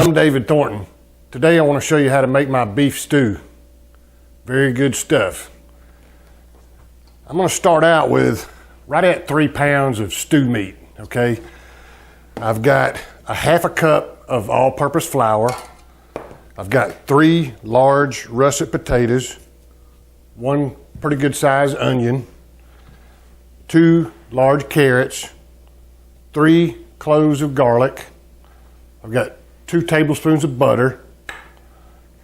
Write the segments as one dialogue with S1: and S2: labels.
S1: I'm David Thornton. Today I want to show you how to make my beef stew. Very good stuff. I'm going to start out with right at 3 pounds of stew meat, okay? I've got a half a cup of all-purpose flour. I've got 3 large russet potatoes, 1 pretty good sized onion, 2 large carrots, 3 cloves of garlic. I've got 2 tablespoons of butter.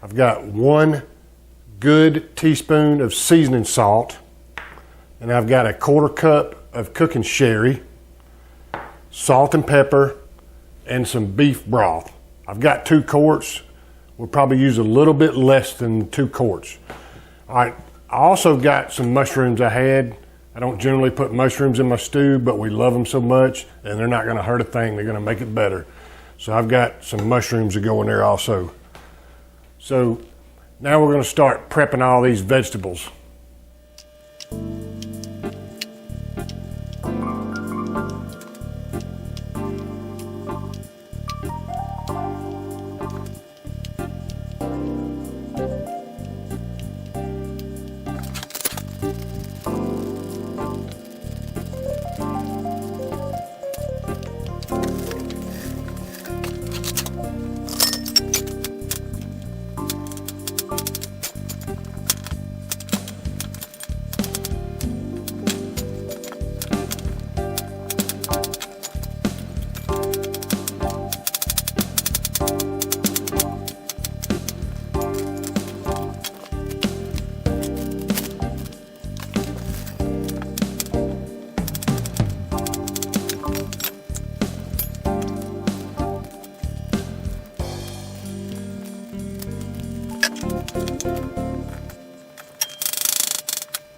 S1: I've got 1 good teaspoon of seasoning salt. And I've got a 1/4 cup of cooking sherry, salt and pepper, and some beef broth. I've got 2 quarts. We'll probably use a little bit less than 2 quarts. All right, I also got some mushrooms I had. I don't generally put mushrooms in my stew, but we love them so much, and they're not gonna hurt a thing. They're gonna make it better. So I've got some mushrooms to go in there also. So now we're gonna start prepping all these vegetables.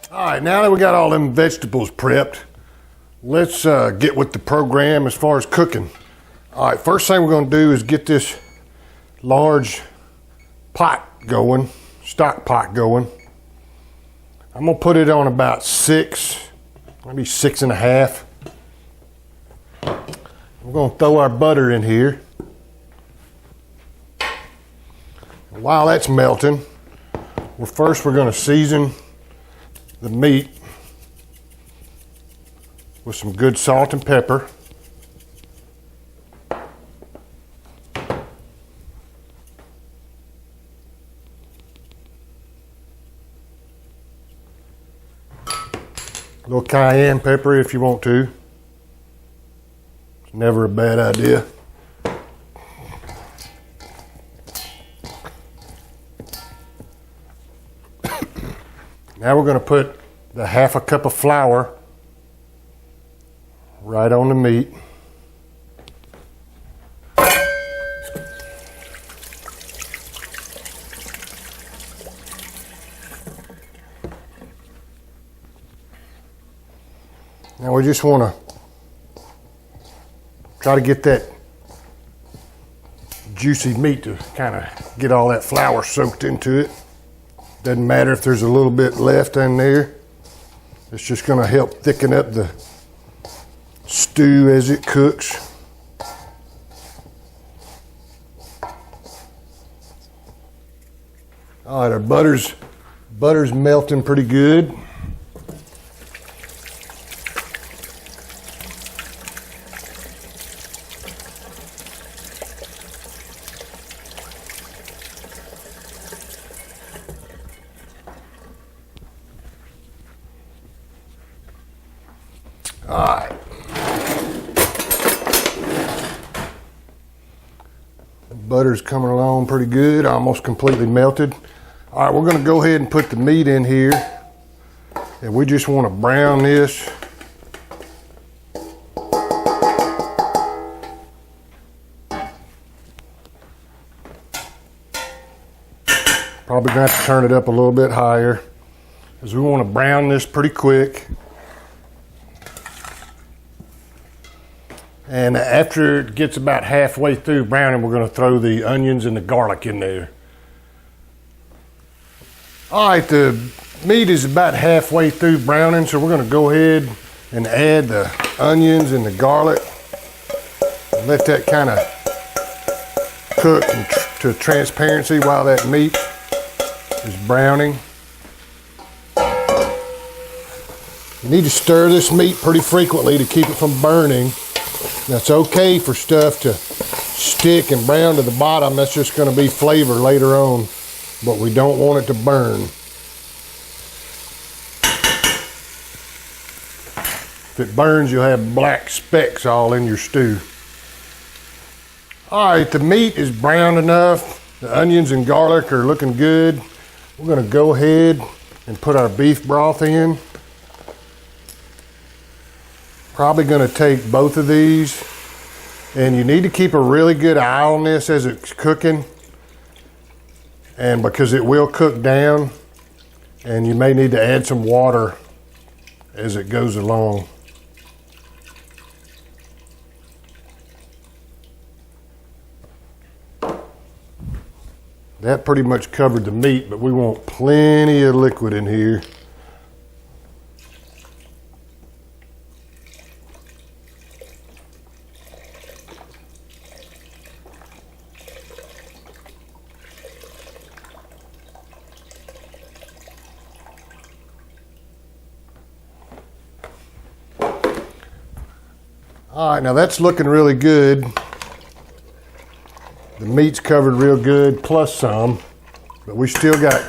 S1: All right, now that we got all them vegetables prepped, let's get with the program as far as cooking. All right, first thing we're gonna do is get this large pot going, stock pot going. I'm gonna put it on about 6, maybe 6.5. We're gonna throw our butter in here. While that's melting, we're gonna season the meat with some good salt and pepper. A little cayenne pepper if you want to. It's never a bad idea. Now we're going to put the half a cup of flour right on the meat. Now we just want to try to get that juicy meat to kind of get all that flour soaked into it. Doesn't matter if there's a little bit left in there. It's just going to help thicken up the stew as it cooks. All right, our butter's melting pretty good. All right. Butter's coming along pretty good, almost completely melted. All right, we're gonna go ahead and put the meat in here, and we just wanna brown this. Probably gonna have to turn it up a little bit higher, because we wanna brown this pretty quick. And after it gets about halfway through browning, we're going to throw the onions and the garlic in there. All right, the meat is about halfway through browning, so we're going to go ahead and add the onions and the garlic. Let that kind of cook to transparency while that meat is browning. You need to stir this meat pretty frequently to keep it from burning. Now it's okay for stuff to stick and brown to the bottom. That's just going to be flavor later on, but we don't want it to burn. If it burns, you'll have black specks all in your stew. All right, the meat is browned enough. The onions and garlic are looking good. We're going to go ahead and put our beef broth in. Probably going to take both of these, and you need to keep a really good eye on this as it's cooking, and because it will cook down, and you may need to add some water as it goes along. That pretty much covered the meat, but we want plenty of liquid in here. All right, now that's looking really good. The meat's covered real good, plus some, but we still got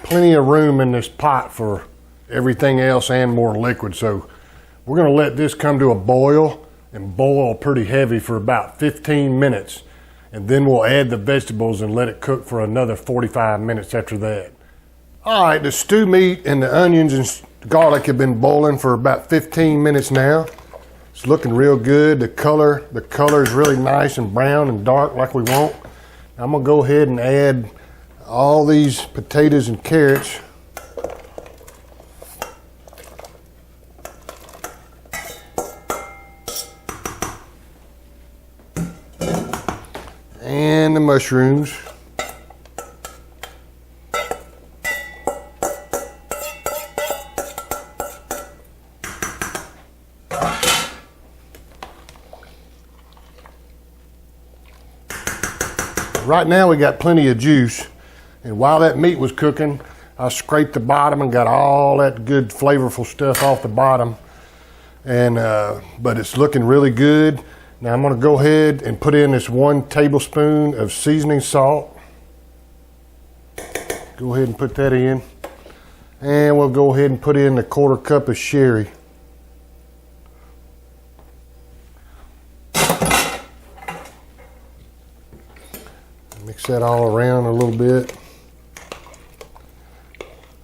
S1: plenty of room in this pot for everything else and more liquid. So we're gonna let this come to a boil and boil pretty heavy for about 15 minutes. And then we'll add the vegetables and let it cook for another 45 minutes after that. All right, the stew meat and the onions and garlic have been boiling for about 15 minutes now. It's looking real good. The color is really nice and brown and dark like we want. I'm gonna go ahead and add all these potatoes and carrots. And the mushrooms. Right now we got plenty of juice, and while that meat was cooking, I scraped the bottom and got all that good flavorful stuff off the bottom. And but it's looking really good. Now I'm going to go ahead and put in this 1 tablespoon of seasoning salt. Go ahead and put that in, and we'll go ahead and put in a 1/4 cup of sherry. Mix that all around a little bit.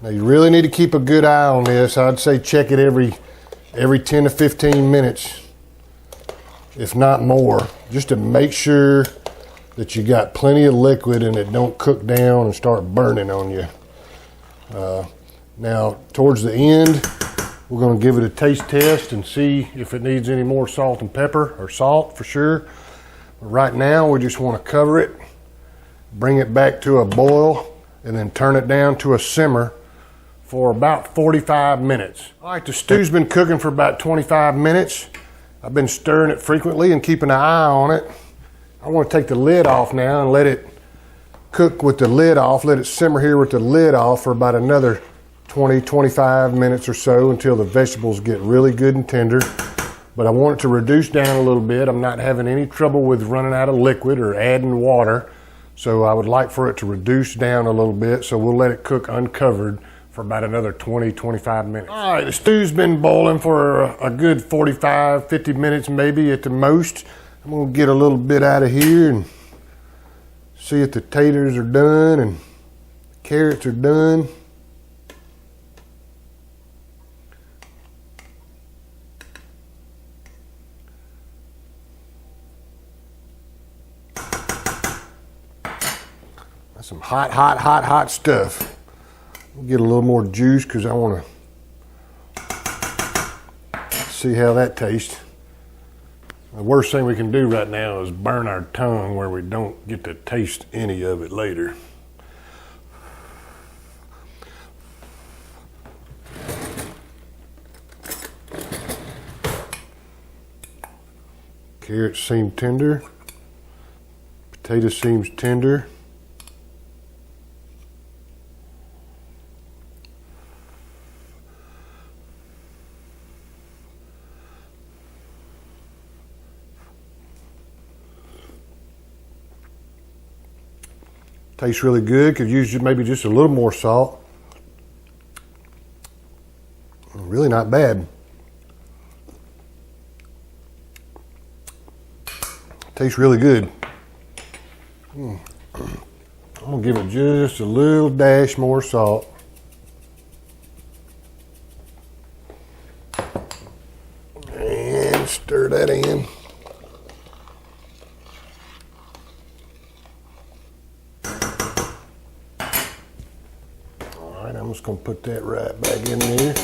S1: Now you really need to keep a good eye on this. I'd say check it every 10 to 15 minutes, if not more, just to make sure that you got plenty of liquid and it don't cook down and start burning on you. Now towards the end, we're going to give it a taste test and see if it needs any more salt and pepper, or salt for sure. But right now we just want to cover it, bring it back to a boil, and then turn it down to a simmer for about 45 minutes. All right, the stew's been cooking for about 25 minutes. I've been stirring it frequently and keeping an eye on it. I want to take the lid off now and let it cook with the lid off. Let it simmer here with the lid off for about another 20-25 minutes or so until the vegetables get really good and tender. But I want it to reduce down a little bit. I'm not having any trouble with running out of liquid or adding water. So I would like for it to reduce down a little bit. So we'll let it cook uncovered for about another 20-25 minutes. All right, the stew's been boiling for a good 45-50 minutes maybe at the most. I'm gonna get a little bit out of here and see if the taters are done and the carrots are done. That's some hot stuff. Get a little more juice because I want to see how that tastes. The worst thing we can do right now is burn our tongue where we don't get to taste any of it later. Carrots seem tender. Potato seems tender. Tastes really good. Could use maybe just a little more salt. Really not bad. Tastes really good. I'm gonna give it just a little dash more salt. And stir that in. All right, I'm just gonna put that right back in there.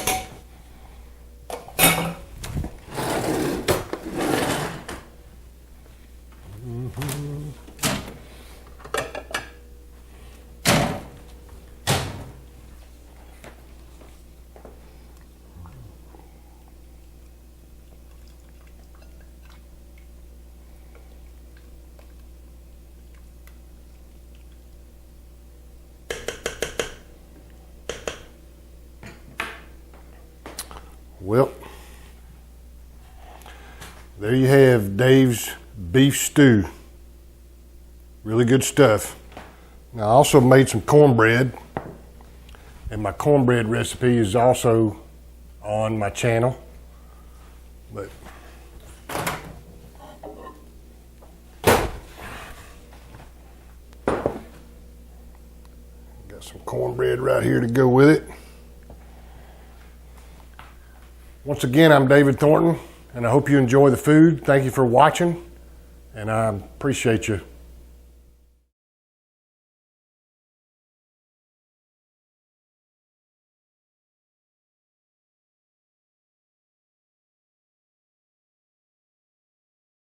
S1: Well, there you have Dave's beef stew. Really good stuff. Now, I also made some cornbread, and my cornbread recipe is also on my channel. But got some cornbread right here to go with it. Once again, I'm David Thornton, and I hope you enjoy the food. Thank you for watching, and I appreciate you